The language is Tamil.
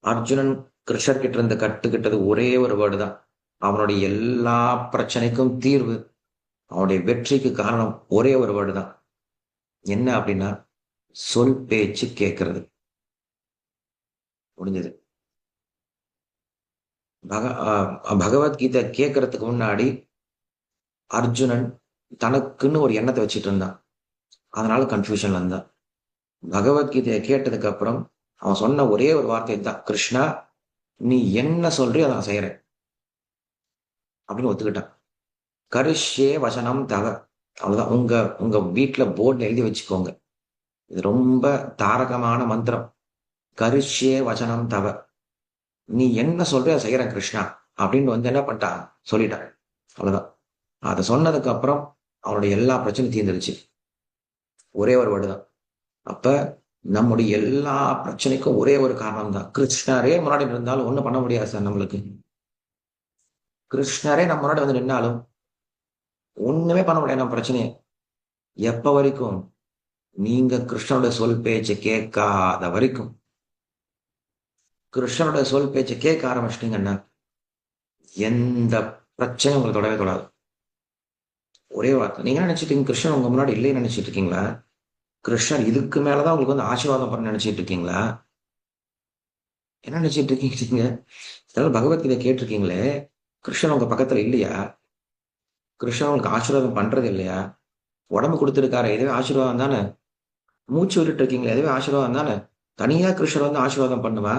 அர்ஜுனன் கிருஷ்ணர் கிட்ட இருந்து கட்டுக்கிட்டது ஒரே ஒரு வேர்டு தான். அவனுடைய எல்லா பிரச்சனைக்கும் தீர்வு, அவனுடைய வெற்றிக்கு காரணம் ஒரே ஒரு வேர்டு தான். என்ன அப்படின்னா, சொல் பேச்சு கேட்கறது. முடிஞ்சது. பகவத்கீதை கேட்கறதுக்கு முன்னாடி அர்ஜுனன் தனக்குன்னு ஒரு எண்ணத்தை வச்சுட்டு இருந்தான். அதனால கன்ஃபியூஷன்ல இருந்தான். பகவத்கீதையை கேட்டதுக்கு அப்புறம் அவன் சொன்ன ஒரே ஒரு வார்த்தை தான், கிருஷ்ணா நீ என்ன சொல்றியோ அதை நான் செய்யறேன் அப்படின்னு ஒத்துக்கிட்டான். கரிஷ்யே வசனம் தவ. அவ்வளவுதான். உங்க உங்க வீட்டுல போர்டுல எழுதி வச்சுக்கோங்க. இது ரொம்ப தாரகமான மந்திரம். கரிஷ்யே வசனம் தவ. நீ என்ன சொல்றியோ அதை செய்யறேன் கிருஷ்ணா அப்படின்னு என்ன பண்ணிட்டான், சொல்லிட்டான். அவ்வளவுதான். அதை சொன்னதுக்கு அப்புறம் அவனுடைய எல்லா பிரச்சனையும் தீர்ந்துருச்சு. ஒரே ஒரு வேர்டு தான். அப்ப நம்முடைய எல்லா பிரச்சனைக்கும் ஒரே ஒரு காரணம் தான். கிருஷ்ணரே முன்னாடி இருந்தாலும் ஒண்ணும் பண்ண முடியாது சார் நம்மளுக்கு. கிருஷ்ணரே நம்ம முன்னாடி நின்னாலும் ஒண்ணுமே பண்ண முடியாது நம்ம பிரச்சனையை. எப்ப வரைக்கும்? நீங்க கிருஷ்ணனோட சொல் பேச்சை கேட்காத வரைக்கும். கிருஷ்ணனோட சொல் பேச்சை கேட்க ஆரம்பிச்சிட்டீங்கன்னா எந்த பிரச்சனையும் உங்களுக்கு தொடவே தொடாது. ஒரே வார்த்தை. நீங்க நினைச்சிட்டீங்க கிருஷ்ணன் உங்க முன்னாடி இல்லைன்னு நினைச்சிட்டு இருக்கீங்களா? கிருஷ்ணர் இதுக்கு மேலதான் உங்களுக்கு ஆசீர்வாதம் பண்ண நினைச்சிட்டு இருக்கீங்களா? என்ன நினைச்சிட்டு இருக்கீங்க நீங்க? அதனால பகவத்கீதை கேட்டிருக்கீங்களே, கிருஷ்ணன் உங்க பக்கத்துல இல்லையா? கிருஷ்ணன் உங்களுக்கு ஆசீர்வாதம் பண்றது இல்லையா? உடம்பு கொடுத்திருக்காரு, இதுவே ஆசீர்வாதம் தானே. மூச்சு விட்டுட்டு இருக்கீங்களே, இதுவே ஆசீர்வாதம் தானே. தனியா கிருஷ்ணர் ஆசீர்வாதம் பண்ணுவா?